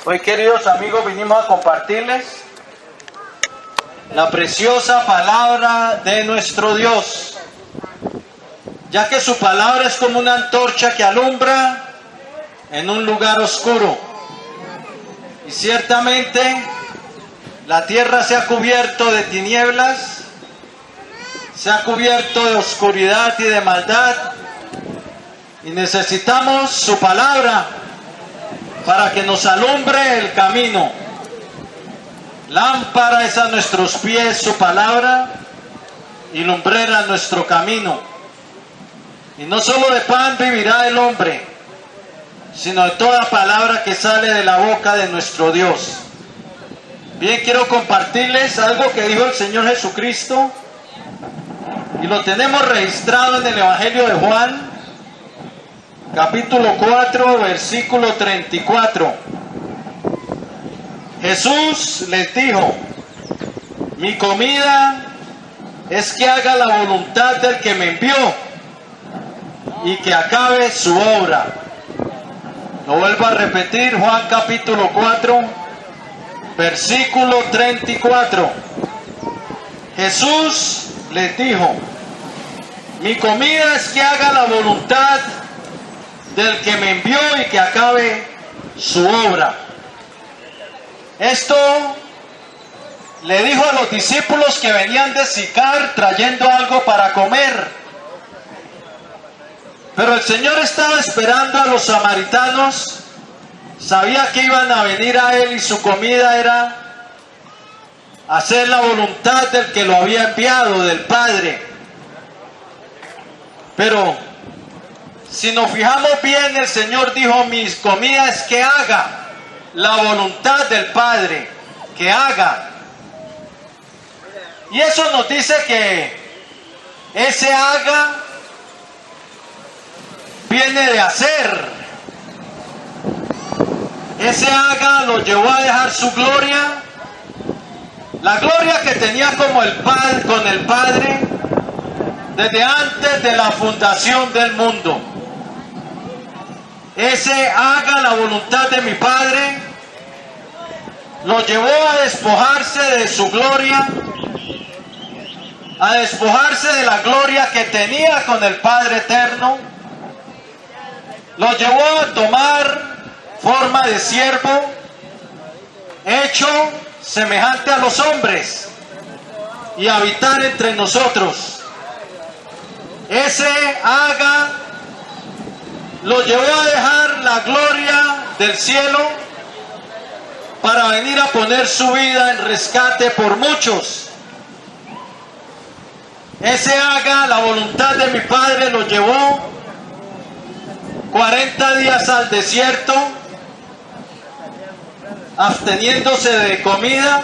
Hoy, queridos amigos, vinimos a compartirles la preciosa palabra de nuestro Dios, ya que su palabra es como una antorcha que alumbra en un lugar oscuro. Y ciertamente la tierra se ha cubierto de tinieblas, se ha cubierto de oscuridad y de maldad, y necesitamos su palabra para que nos alumbre el camino. Lámpara es a nuestros pies su palabra y lumbrera nuestro camino. Y no solo de pan vivirá el hombre, sino de toda palabra que sale de la boca de nuestro Dios. Bien, quiero compartirles algo que dijo el Señor Jesucristo, y lo tenemos registrado en el Evangelio de Juan, capítulo 4, versículo 34. Jesús les dijo: mi comida es que haga la voluntad del que me envió y que acabe su obra. Lo vuelvo a repetir, Juan capítulo 4, versículo 34. Jesús les dijo: mi comida es que haga la voluntad del que me envió y que acabe su obra. Esto le dijo a los discípulos que venían de Sicar trayendo algo para comer. Pero el Señor estaba esperando a los samaritanos, sabía que iban a venir a Él y su comida era hacer la voluntad del que lo había enviado, del Padre. Pero si nos fijamos bien, el Señor dijo: mi comida es que haga la voluntad del Padre, que haga. Y eso nos dice que ese haga viene de hacer. Ese haga lo llevó a dejar su gloria, la gloria que tenía como el Padre, con el Padre, desde antes de la fundación del mundo. Ese haga la voluntad de mi Padre lo llevó a despojarse de su gloria, a despojarse de la gloria que tenía con el Padre eterno. Lo llevó a tomar forma de siervo, hecho semejante a los hombres, y habitar entre nosotros. Ese haga lo llevó a dejar la gloria del cielo para venir a poner su vida en rescate por muchos. Ese haga la voluntad de mi Padre lo llevó 40 días al desierto, absteniéndose de comida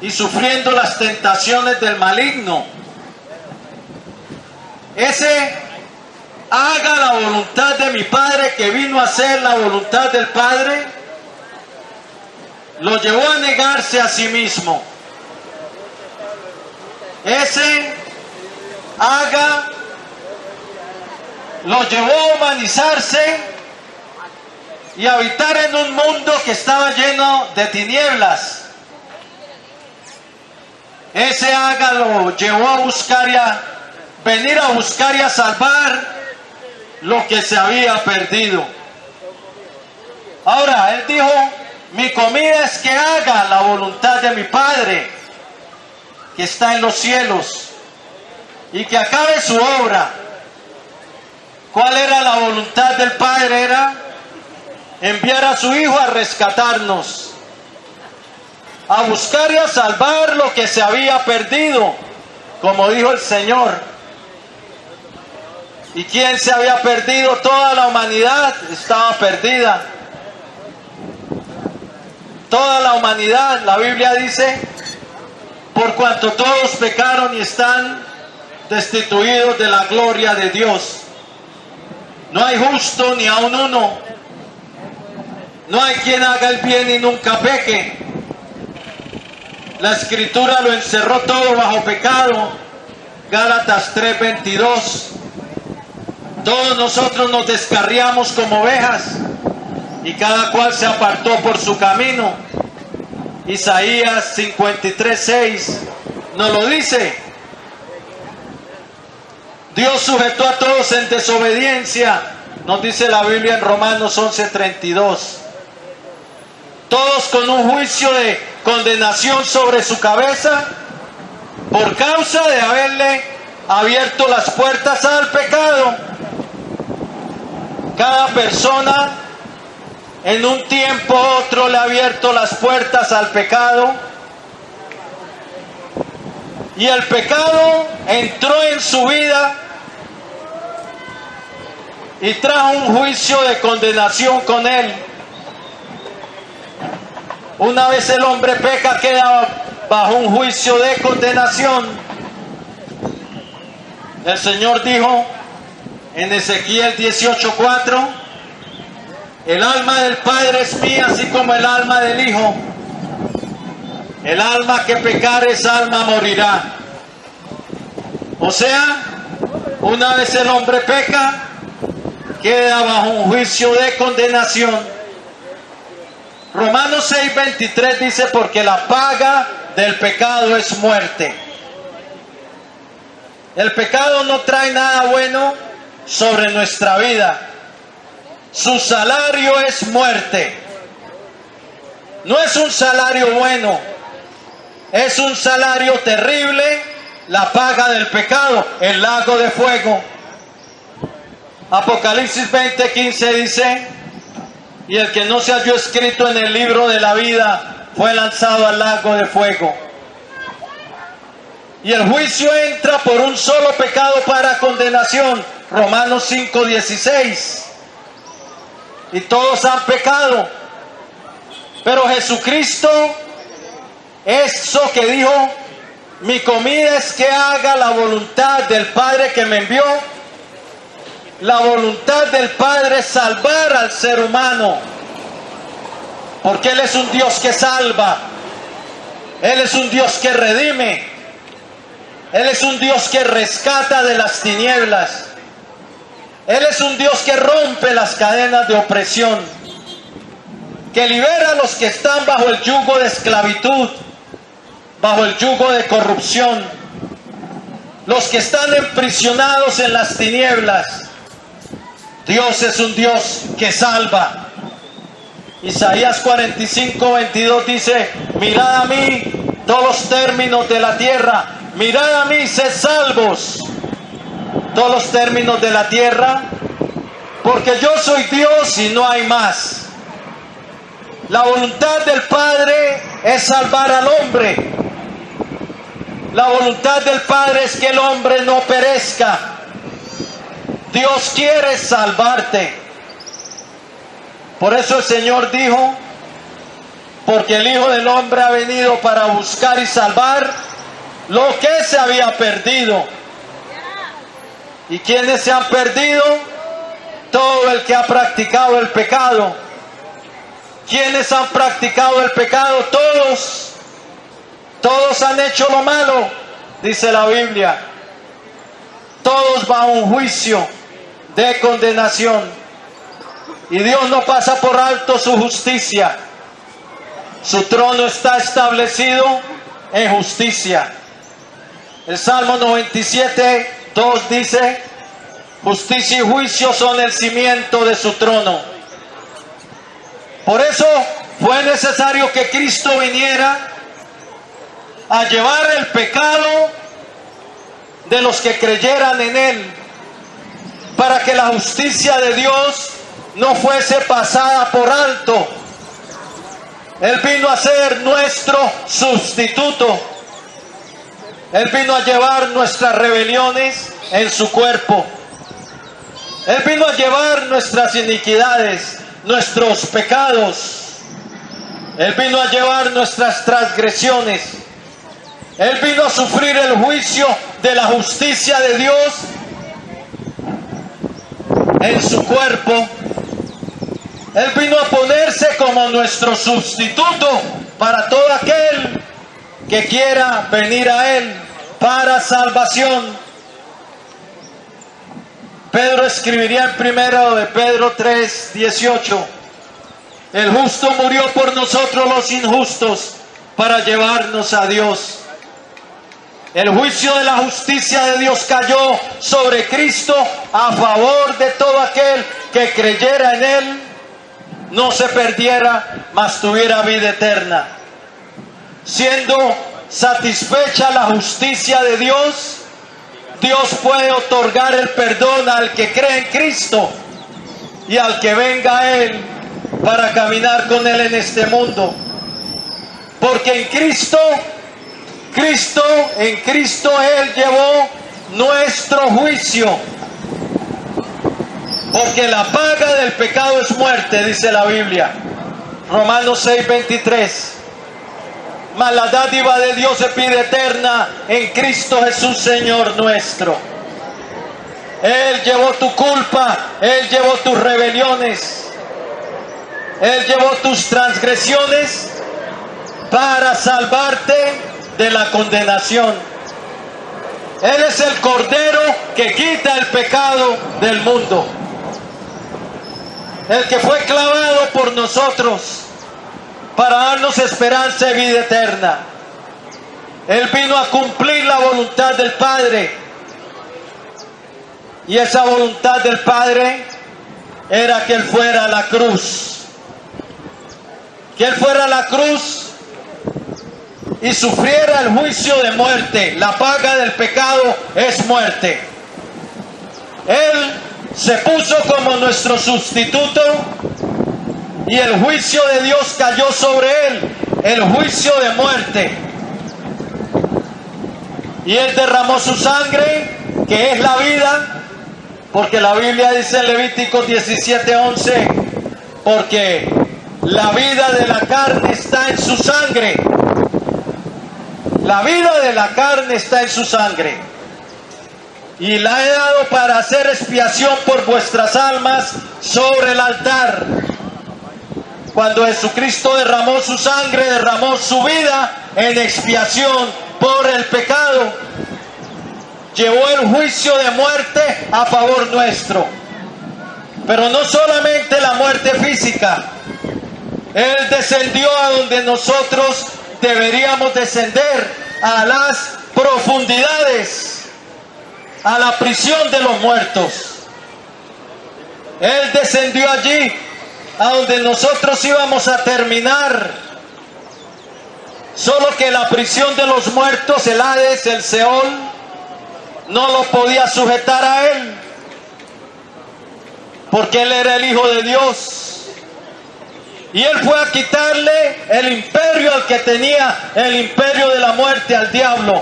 y sufriendo las tentaciones del maligno. Ese haga la voluntad de mi Padre, que vino a hacer la voluntad del Padre, lo llevó a negarse a sí mismo. Ese haga lo llevó a humanizarse y a habitar en un mundo que estaba lleno de tinieblas. Ese haga lo llevó a buscar y a venir a buscar y a salvar lo que se había perdido. Ahora, Él dijo: mi comida es que haga la voluntad de mi Padre, que está en los cielos, y que acabe su obra. ¿Cuál era la voluntad del Padre? Era enviar a su Hijo a rescatarnos, a buscar y a salvar lo que se había perdido, como dijo el Señor. ¿Y quién se había perdido? Toda la humanidad estaba perdida. Toda la humanidad, la Biblia dice: por cuanto todos pecaron y están destituidos de la gloria de Dios. No hay justo ni aun uno. No hay quien haga el bien y nunca peque. La Escritura lo encerró todo bajo pecado. Gálatas 3:22. Todos nosotros nos descarriamos como ovejas, y cada cual se apartó por su camino. Isaías 53:6 nos lo dice. Dios sujetó a todos en desobediencia, nos dice la Biblia en Romanos 11:32. Todos con un juicio de condenación sobre su cabeza por causa de haberle abierto las puertas al pecado. Cada persona en un tiempo u otro le ha abierto las puertas al pecado, y el pecado entró en su vida y trajo un juicio de condenación con él. Una vez el hombre peca, queda bajo un juicio de condenación. El Señor dijo en Ezequiel 18:4: el alma del Padre es mía, así como el alma del Hijo. El alma que pecare, esa alma morirá. O sea, una vez el hombre peca, queda bajo un juicio de condenación. Romanos 6:23 dice: porque la paga del pecado es muerte. El pecado no trae nada bueno sobre nuestra vida. Su salario es muerte. No es un salario bueno, es un salario terrible, la paga del pecado, el lago de fuego. Apocalipsis 20:15 dice: y el que no se halló escrito en el libro de la vida fue lanzado al lago de fuego. Y el juicio entra por un solo pecado para condenación. Romanos 5:16. Y todos han pecado. Pero Jesucristo, eso que dijo: mi comida es que haga la voluntad del Padre que me envió. La voluntad del Padre es salvar al ser humano, porque Él es un Dios que salva, Él es un Dios que redime, Él es un Dios que rescata de las tinieblas, Él es un Dios que rompe las cadenas de opresión, que libera a los que están bajo el yugo de esclavitud, bajo el yugo de corrupción, los que están emprisionados en las tinieblas. Dios es un Dios que salva. Isaías 45:22 dice: mirad a mí todos los términos de la tierra, mirad a mí, sed salvos todos los términos de la tierra, porque yo soy Dios y no hay más. La voluntad del Padre es salvar al hombre. La voluntad del Padre es que el hombre no perezca. Dios quiere salvarte. Por eso el Señor dijo: porque el Hijo del Hombre ha venido para buscar y salvar lo que se había perdido. ¿Y quiénes se han perdido? Todo el que ha practicado el pecado. ¿Quiénes han practicado el pecado? Todos. Todos han hecho lo malo, dice la Biblia. Todos bajo un juicio de condenación. Y Dios no pasa por alto su justicia. Su trono está establecido en justicia. El Salmo 97:2 dice: justicia y juicio son el cimiento de su trono. Por eso fue necesario que Cristo viniera a llevar el pecado de los que creyeran en Él, para que la justicia de Dios no fuese pasada por alto. Él vino a ser nuestro sustituto. Él vino a llevar nuestras rebeliones en su cuerpo. Él vino a llevar nuestras iniquidades, nuestros pecados. Él vino a llevar nuestras transgresiones. Él vino a sufrir el juicio de la justicia de Dios en su cuerpo. Él vino a ponerse como nuestro sustituto para todo aquel que quiera venir a Él para salvación. Pedro escribiría en 1 de Pedro 3:18: El justo murió por nosotros los injustos para llevarnos a Dios. El juicio de la justicia de Dios cayó sobre Cristo a favor de todo aquel que creyera en Él, no se perdiera, mas tuviera vida eterna. Siendo satisfecha la justicia de Dios, Dios puede otorgar el perdón al que cree en Cristo y al que venga a Él para caminar con Él en este mundo. Porque en Cristo Él llevó nuestro juicio. Porque la paga del pecado es muerte, dice la Biblia. Romanos 6:23. Mas la dádiva de Dios es vida eterna en Cristo Jesús, Señor nuestro. Él llevó tu culpa, Él llevó tus rebeliones, Él llevó tus transgresiones para salvarte de la condenación. Él es el Cordero que quita el pecado del mundo. El que fue clavado por nosotros para darnos esperanza y vida eterna. Él vino a cumplir la voluntad del Padre. Y esa voluntad del Padre era que Él fuera a la cruz. Que Él fuera a la cruz y sufriera el juicio de muerte. La paga del pecado es muerte. Él se puso como nuestro sustituto y el juicio de Dios cayó sobre Él, el juicio de muerte. Y Él derramó su sangre, que es la vida, porque la Biblia dice en Levíticos 17:11, porque la vida de la carne está en su sangre. La vida de la carne está en su sangre. Y la he dado para hacer expiación por vuestras almas sobre el altar. Cuando Jesucristo derramó su sangre, derramó su vida en expiación por el pecado. Llevó el juicio de muerte a favor nuestro. Pero no solamente la muerte física. Él descendió a donde nosotros deberíamos descender, a las profundidades, a la prisión de los muertos. Él descendió allí a donde nosotros íbamos a terminar. Solo que la prisión de los muertos, el Hades, el Seol, no lo podía sujetar a Él, porque Él era el Hijo de Dios. Y Él fue a quitarle el imperio al que tenía, el imperio de la muerte, al diablo,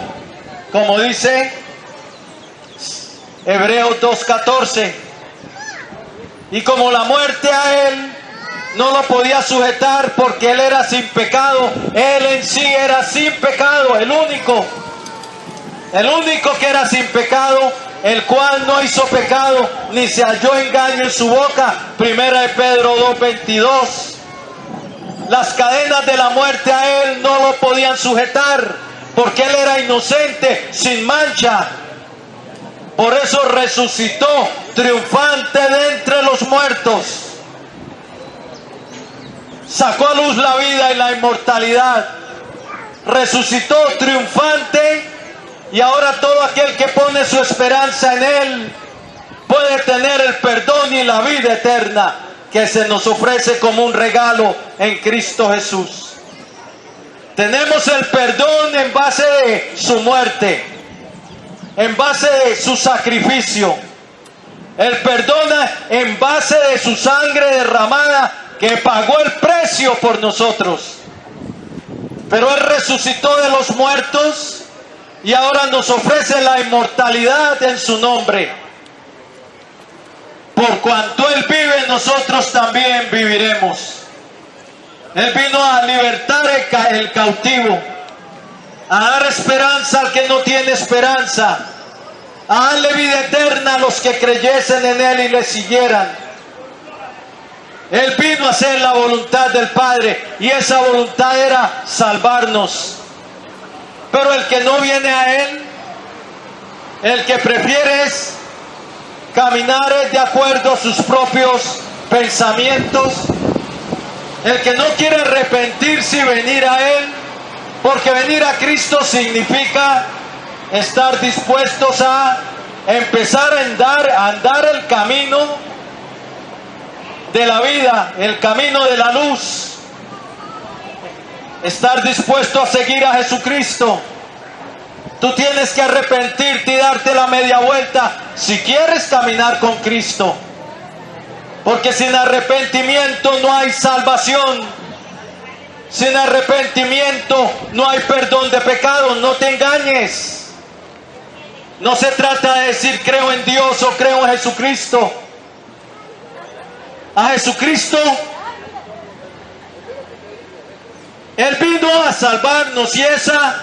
como dice Hebreos 2:14. Y como la muerte a Él no lo podía sujetar porque Él era sin pecado, Él en sí era sin pecado, el único que era sin pecado, el cual no hizo pecado, ni se halló engaño en su boca. Primera de Pedro 2:22. Las cadenas de la muerte a Él no lo podían sujetar, porque Él era inocente, sin mancha. Por eso resucitó triunfante de entre los muertos. Sacó a luz la vida y la inmortalidad. Resucitó triunfante, y ahora todo aquel que pone su esperanza en Él puede tener el perdón y la vida eterna que se nos ofrece como un regalo en Cristo Jesús. Tenemos el perdón en base de su muerte, en base de su sacrificio. El perdón en base de su sangre derramada, que pagó el precio por nosotros. Pero Él resucitó de los muertos y ahora nos ofrece la inmortalidad en su nombre. Por cuanto Él vive, nosotros también viviremos. Él vino a libertar el cautivo, a dar esperanza al que no tiene esperanza, a darle vida eterna a los que creyesen en Él y le siguieran. Él vino a hacer la voluntad del Padre, y esa voluntad era salvarnos. Pero el que no viene a Él, el que prefiere es caminar de acuerdo a sus propios pensamientos, El que no quiere arrepentirse y venir a Él, porque venir a Cristo significa estar dispuestos a empezar a andar el camino de la vida, el camino de la luz. Estar dispuesto a seguir a Jesucristo. Tú tienes que arrepentirte y darte la media vuelta si quieres caminar con Cristo. Porque sin arrepentimiento no hay salvación. Sin arrepentimiento no hay perdón de pecados. No te engañes. No se trata de decir creo en Dios o creo en Jesucristo. A Jesucristo, Él vino a salvarnos, y esa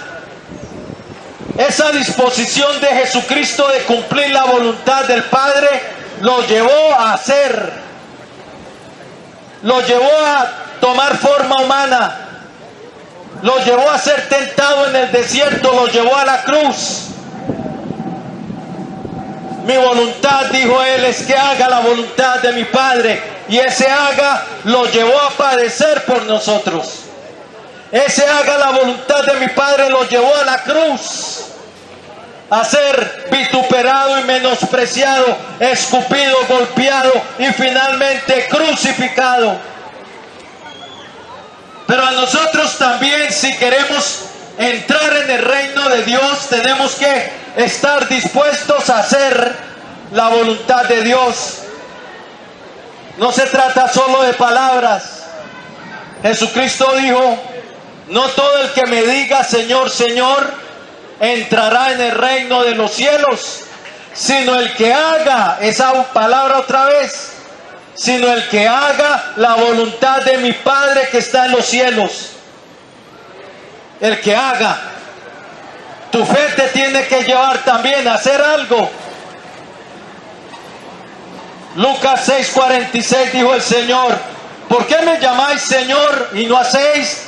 disposición de Jesucristo de cumplir la voluntad del Padre lo llevó a hacer, lo llevó a tomar forma humana, lo llevó a ser tentado en el desierto, lo llevó a la cruz. Mi voluntad, dijo Él, es que haga la voluntad de mi Padre, y ese haga lo llevó a padecer por nosotros. Ese haga la voluntad de mi Padre lo llevó a la cruz, a ser vituperado y menospreciado, escupido, golpeado y finalmente crucificado. Pero a nosotros también, si queremos entrar en el reino de Dios, tenemos que estar dispuestos a hacer la voluntad de Dios. No se trata solo de palabras. Jesucristo dijo: no todo el que me diga Señor, Señor, entrará en el reino de los cielos, sino el que haga, esa palabra otra vez, sino el que haga la voluntad de mi Padre que está en los cielos. El que haga. Tu fe te tiene que llevar también a hacer algo. Lucas 6:46 dijo el Señor: ¿por qué me llamáis Señor y no hacéis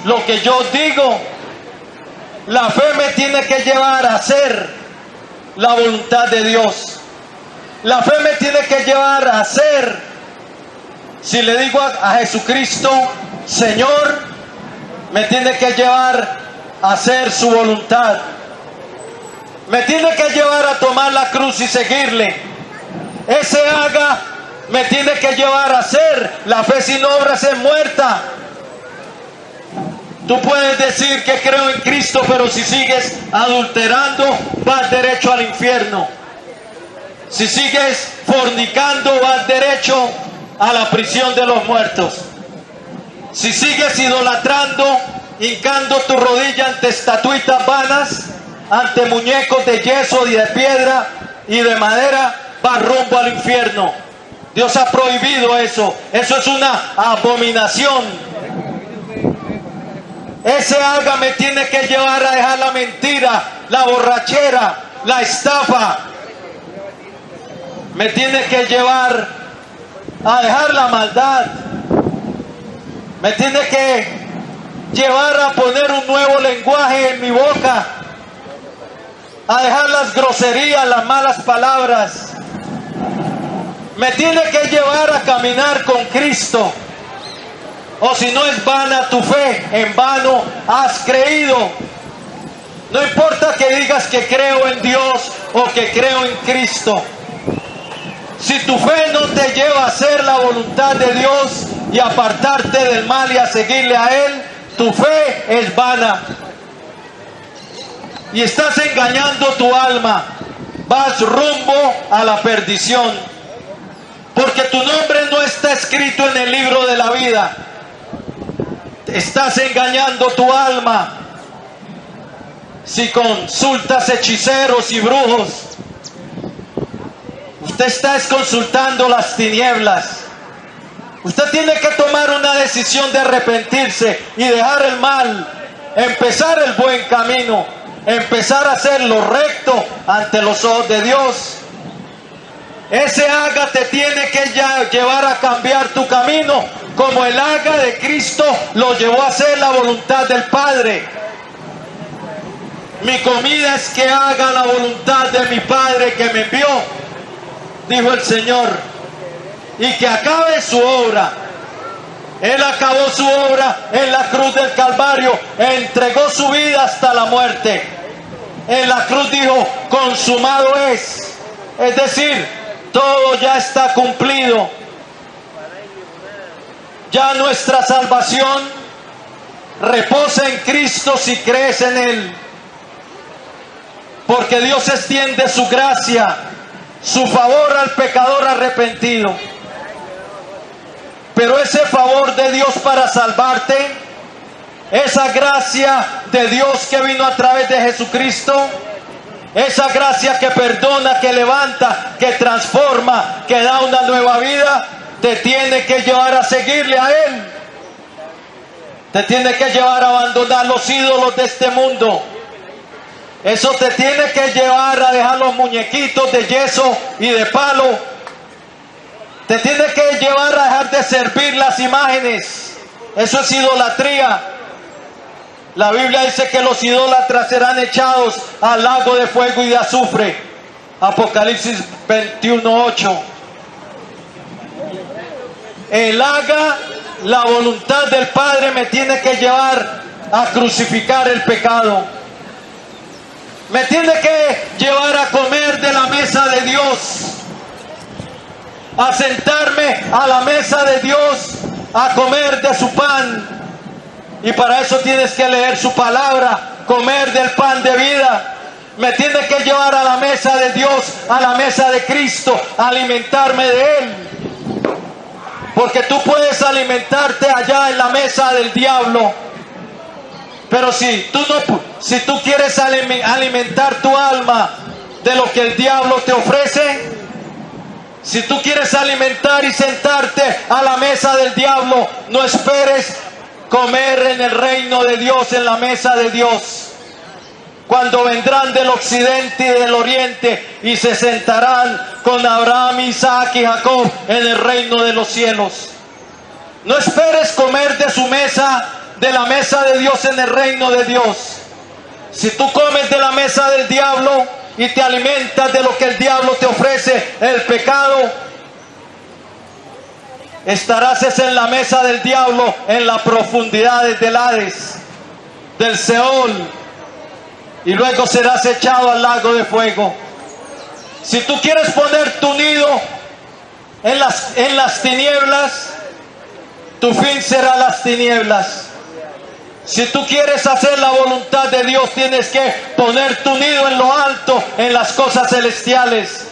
lo que yo digo? La fe me tiene que llevar a hacer la voluntad de Dios. La fe me tiene que llevar a hacer. Si le digo a Jesucristo Señor, me tiene que llevar a hacer su voluntad. Me tiene que llevar a tomar la cruz y seguirle. Ese haga me tiene que llevar a hacer. La fe sin obras es muerta. Tú puedes decir que creo en Cristo, pero si sigues adulterando, vas derecho al infierno. Si sigues fornicando, vas derecho a la prisión de los muertos. Si sigues idolatrando, hincando tu rodilla ante estatuitas vanas, ante muñecos de yeso y de piedra y de madera, vas rumbo al infierno. Dios ha prohibido eso. Eso es una abominación. Ese haga me tiene que llevar a dejar la mentira, la borrachera, la estafa. Me tiene que llevar a dejar la maldad. Me tiene que llevar a poner un nuevo lenguaje en mi boca, a dejar las groserías, las malas palabras. Me tiene que llevar a caminar con Cristo. O si no, es vana tu fe, en vano has creído. No importa que digas que creo en Dios o que creo en Cristo. Si tu fe no te lleva a hacer la voluntad de Dios y apartarte del mal y a seguirle a Él, tu fe es vana. Y estás engañando tu alma. Vas rumbo a la perdición. Porque tu nombre no está escrito en el libro de la vida. Estás engañando tu alma. Si consultas hechiceros y brujos, usted está consultando las tinieblas. Usted tiene que tomar una decisión de arrepentirse y dejar el mal, empezar el buen camino, empezar a hacer lo recto ante los ojos de Dios. Ese haga te tiene que llevar a cambiar tu camino, como el haga de Cristo lo llevó a hacer la voluntad del Padre. Mi comida es que haga la voluntad de mi Padre que me envió, dijo el Señor, y que acabe su obra. Él acabó su obra en la cruz del Calvario, entregó su vida hasta la muerte. En la cruz dijo, consumado es. Es decir, todo ya está cumplido. Ya nuestra salvación reposa en Cristo si crees en Él. Porque Dios extiende su gracia, su favor al pecador arrepentido. Pero ese favor de Dios para salvarte, esa gracia de Dios que vino a través de Jesucristo, esa gracia que perdona, que levanta, que transforma, que da una nueva vida, te tiene que llevar a seguirle a Él. Te tiene que llevar a abandonar los ídolos de este mundo. Eso te tiene que llevar a dejar los muñequitos de yeso y de palo. Te tiene que llevar a dejar de servir las imágenes. Eso es idolatría. La Biblia dice que los idólatras serán echados al lago de fuego y de azufre. Apocalipsis 21:8. El haga la voluntad del Padre me tiene que llevar a crucificar el pecado. Me tiene que llevar a comer de la mesa de Dios, a sentarme a la mesa de Dios, a comer de su pan. Y para eso tienes que leer su palabra, comer del pan de vida. Me tiene que llevar a la mesa de Dios, a la mesa de Cristo, a alimentarme de Él. Porque tú puedes alimentarte allá en la mesa del diablo, pero si tú quieres alimentar tu alma de lo que el diablo te ofrece, si tú quieres alimentar y sentarte a la mesa del diablo, no esperes comer en el reino de Dios, en la mesa de Dios. Cuando vendrán del occidente y del oriente y se sentarán con Abraham, Isaac y Jacob en el reino de los cielos. No esperes comer de su mesa, de la mesa de Dios en el reino de Dios. Si tú comes de la mesa del diablo y te alimentas de lo que el diablo te ofrece, el pecado, estarás en la mesa del diablo, en las profundidades del Hades, del Seol, y luego serás echado al lago de fuego. Si tú quieres poner tu nido en las tinieblas, tu fin será las tinieblas. Si tú quieres hacer la voluntad de Dios, tienes que poner tu nido en lo alto, en las cosas celestiales,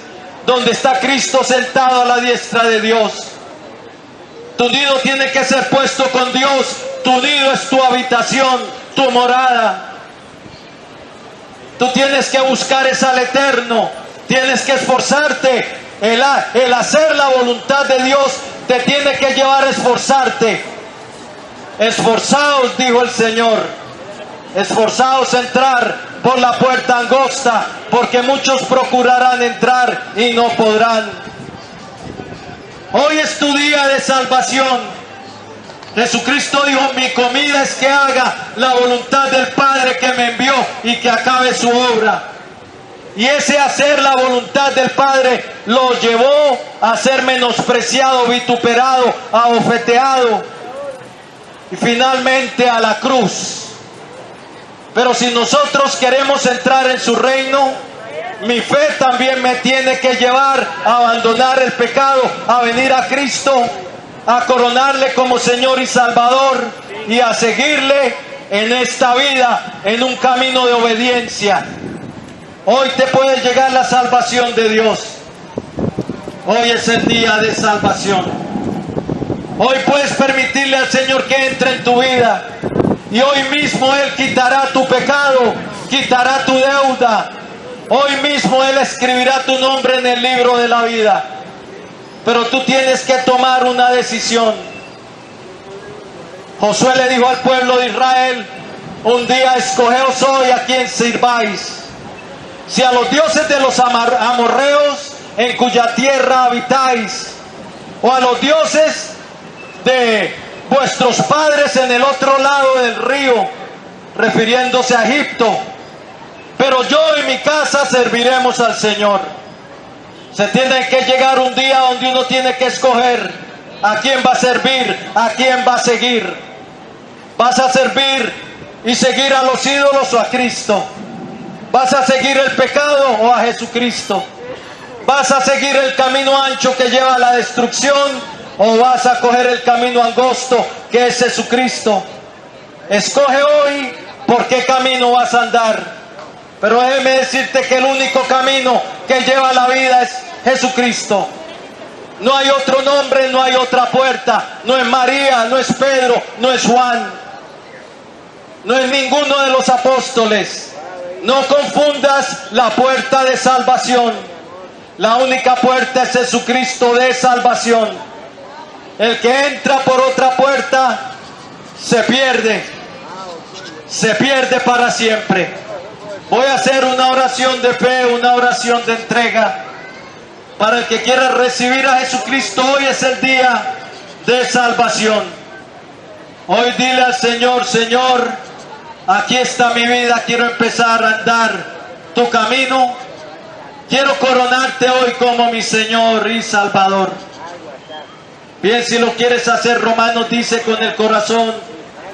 donde está Cristo sentado a la diestra de Dios. Tu nido tiene que ser puesto con Dios. Tu nido es tu habitación, tu morada. Tú tienes que buscar es al Eterno. Tienes que esforzarte. El hacer la voluntad de Dios te tiene que llevar a esforzarte. Esforzaos, dijo el Señor. Esforzaos a entrar por la puerta angosta, porque muchos procurarán entrar y no podrán. Hoy es tu día de salvación. Jesucristo dijo, mi comida es que haga la voluntad del Padre que me envió y que acabe su obra. Y ese hacer la voluntad del Padre lo llevó a ser menospreciado, vituperado, abofeteado y finalmente a la cruz. Pero si nosotros queremos entrar en su reino, mi fe también me tiene que llevar a abandonar el pecado, a venir a Cristo, a coronarle como Señor y Salvador y a seguirle en esta vida, en un camino de obediencia. Hoy te puede llegar la salvación de Dios. Hoy es el día de salvación. Hoy puedes permitirle al Señor que entre en tu vida. Y hoy mismo Él quitará tu pecado, quitará tu deuda. Hoy mismo Él escribirá tu nombre en el libro de la vida. Pero tú tienes que tomar una decisión. Josué le dijo al pueblo de Israel, un día escogeos hoy a quien sirváis. Si a los dioses de los amorreos en cuya tierra habitáis, o a los dioses de vuestros padres en el otro lado del río, refiriéndose a Egipto, pero yo y mi casa serviremos al Señor. Se tiene que llegar un día donde uno tiene que escoger ¿A quién va a servir? ¿A quién va a seguir? ¿Vas a servir y seguir a los ídolos o a Cristo? ¿Vas a seguir el pecado o a Jesucristo? ¿Vas a seguir el camino ancho que lleva a la destrucción o vas a coger el camino angosto que es Jesucristo? Escoge hoy por qué camino vas a andar. Pero déjeme decirte que el único camino que lleva a la vida es Jesucristo. No hay otro nombre, no hay otra puerta. No es María, no es Pedro, no es Juan, no es ninguno de los apóstoles. No confundas la puerta de salvación. La única puerta es Jesucristo de salvación. El que entra por otra puerta se pierde para siempre. Voy a hacer una oración de fe, una oración de entrega. Para el que quiera recibir a Jesucristo, hoy es el día de salvación. Hoy dile al Señor: Señor, aquí está mi vida, quiero empezar a andar tu camino. Quiero coronarte hoy como mi Señor y Salvador. Bien, si lo quieres hacer, Romanos dice: con el corazón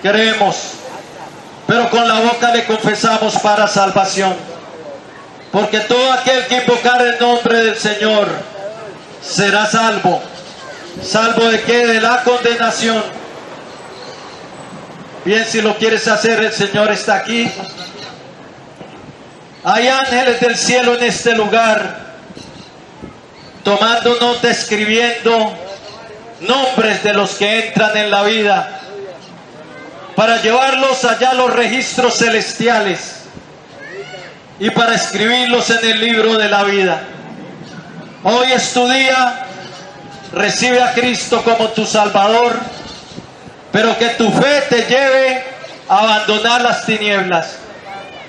creemos, pero con la boca le confesamos para salvación. Porque todo aquel que invocar el nombre del Señor será salvo. ¿Salvo de qué? De la condenación. Bien, si lo quieres hacer, el Señor está aquí. Hay ángeles del cielo en este lugar, tomando nota, escribiendo nombres de los que entran en la vida, para llevarlos allá a los registros celestiales y para escribirlos en el libro de la vida. Hoy es tu día. Recibe a Cristo como tu Salvador, pero que tu fe te lleve a abandonar las tinieblas.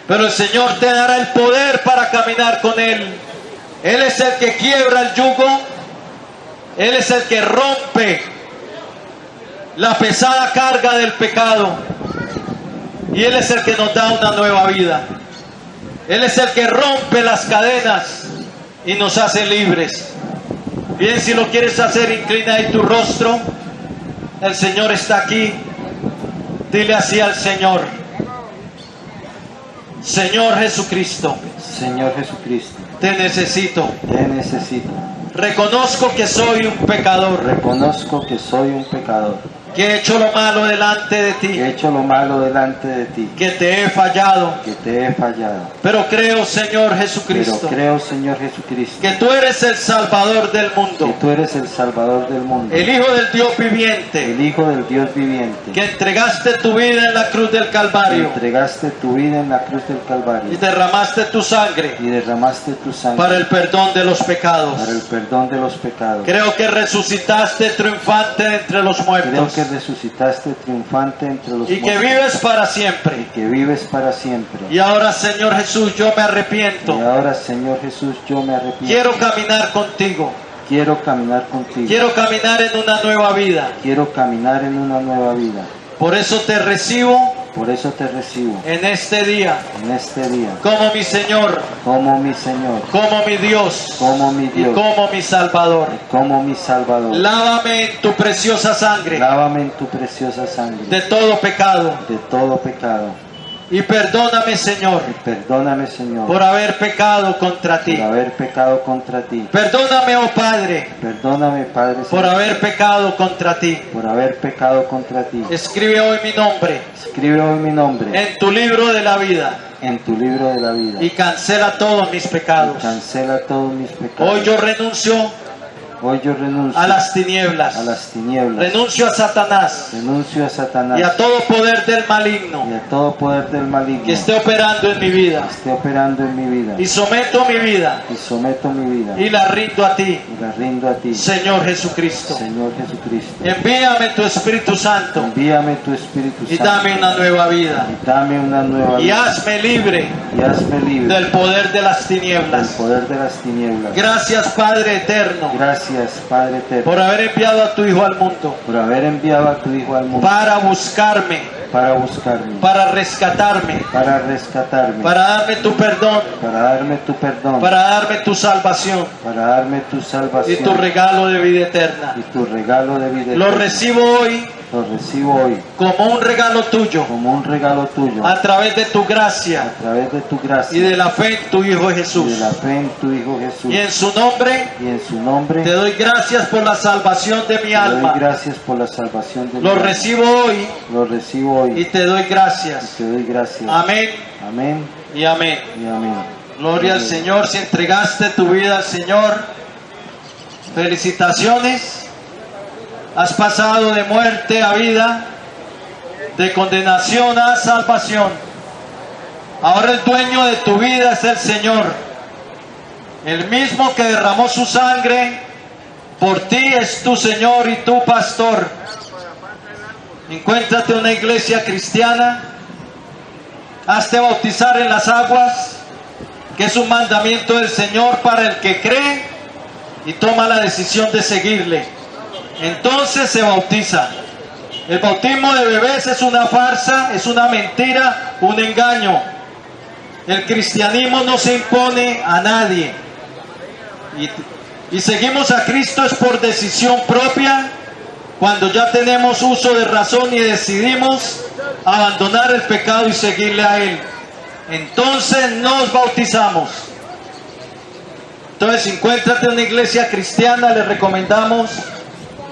Pero el Señor te dará el poder para caminar con Él. Él es el que quiebra el yugo. Él es el que rompe la pesada carga del pecado. Y Él es el que nos da una nueva vida. Él es el que rompe las cadenas y nos hace libres. Bien, si lo quieres hacer, inclina ahí tu rostro. El Señor está aquí. Dile así al Señor: Señor Jesucristo, Señor Jesucristo, te necesito. te necesito. Reconozco que soy un pecador, Reconozco que soy un pecador, que he hecho lo malo delante de que he ti, hecho lo malo delante de ti, que te he fallado. que te he fallado. Pero creo, Señor Pero Jesucristo, creo, Señor Jesucristo, que tú eres el Salvador del que mundo, tú eres el Salvador del mundo, el Hijo del Dios viviente, el Hijo del Dios viviente, que entregaste tu vida en la cruz del que Calvario entregaste tu vida en la cruz del y Calvario derramaste tu sangre y derramaste tu sangre para el perdón de los pecados. para el perdón de los pecados. Creo que resucitaste triunfante entre los Creo muertos que resucitaste triunfante entre los y que muertos, vives para siempre. que vives para siempre. Y ahora, Señor Jesús, yo me Y arrepiento. ahora, Señor Jesús, yo me arrepiento. Quiero caminar contigo. Quiero caminar contigo. Quiero caminar en una nueva vida. Quiero caminar en una nueva vida. Por eso te recibo Por eso te recibo en este día en este día como mi Señor, como mi Señor, como mi Dios como mi y Dios, como mi Salvador. como mi Salvador. Lávame en tu preciosa sangre Lávame en tu preciosa sangre de todo pecado de todo pecado. y perdóname, Señor, Y perdóname, Señor, por haber pecado contra ti. por haber pecado contra ti. Perdóname, oh Padre, Perdóname, Padre por Santo, haber pecado contra ti. por haber pecado contra ti. Escribe hoy mi nombre Escribe hoy mi nombre en tu libro de la vida en tu libro de la vida. y cancela todos mis pecados. Cancela todos mis pecados. Hoy yo renuncio Hoy yo renuncio a las tinieblas. a las tinieblas. Renuncio a Satanás Renuncio a Satanás y a todo poder del maligno y a todo poder del maligno que esté operando en mi vida. que esté operando en mi vida. Y someto mi vida Y someto mi vida y la rindo a ti, y la rindo a ti, Señor Jesucristo. Señor Jesucristo. Envíame tu Espíritu Santo Envíame tu Espíritu y Santo dame una nueva vida. y dame una nueva Y vida hazme libre y hazme libre del poder de las del tinieblas. poder de las tinieblas. Gracias, Padre eterno, Gracias, Padre eterno, por haber enviado a tu Hijo al mundo por haber enviado a tu Hijo al mundo para buscarme, para buscarme, para rescatarme, para rescatarme, para darme tu perdón, para darme tu perdón, para darme tu salvación para darme tu y salvación tu regalo de vida eterna. y tu regalo de vida Lo eterna. recibo hoy Lo recibo hoy como un regalo tuyo, como un regalo tuyo a través de tu a gracia través de tu y gracia de la fe en tu Hijo y Jesús. de la fe en tu Hijo Jesús. Y en su nombre Y en su nombre te doy gracias por la salvación de mi te doy alma. gracias por la salvación de mi Lo alma. recibo hoy Lo recibo hoy y te doy y gracias. te doy gracias. Amén Amén y amén. y amén. Gloria al Señor. Si entregaste tu vida al Señor, felicitaciones. Has pasado de muerte a vida, de condenación a salvación. Ahora el dueño de tu vida es el Señor. El mismo que derramó su sangre por ti es tu Señor y tu pastor. Encuéntrate una iglesia cristiana. Hazte bautizar en las aguas, que es un mandamiento del Señor para el que cree y toma la decisión de seguirle. Entonces se bautiza. El bautismo de bebés es una farsa, es una mentira, un engaño. El cristianismo no se impone a nadie. Y seguimos a Cristo es por decisión propia, cuando ya tenemos uso de razón y decidimos abandonar el pecado y seguirle a Él. Entonces nos bautizamos. Entonces, encuéntrate en una iglesia cristiana. Les recomendamos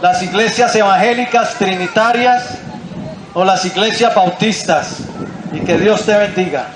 las iglesias evangélicas trinitarias o las iglesias bautistas. Y que Dios te bendiga.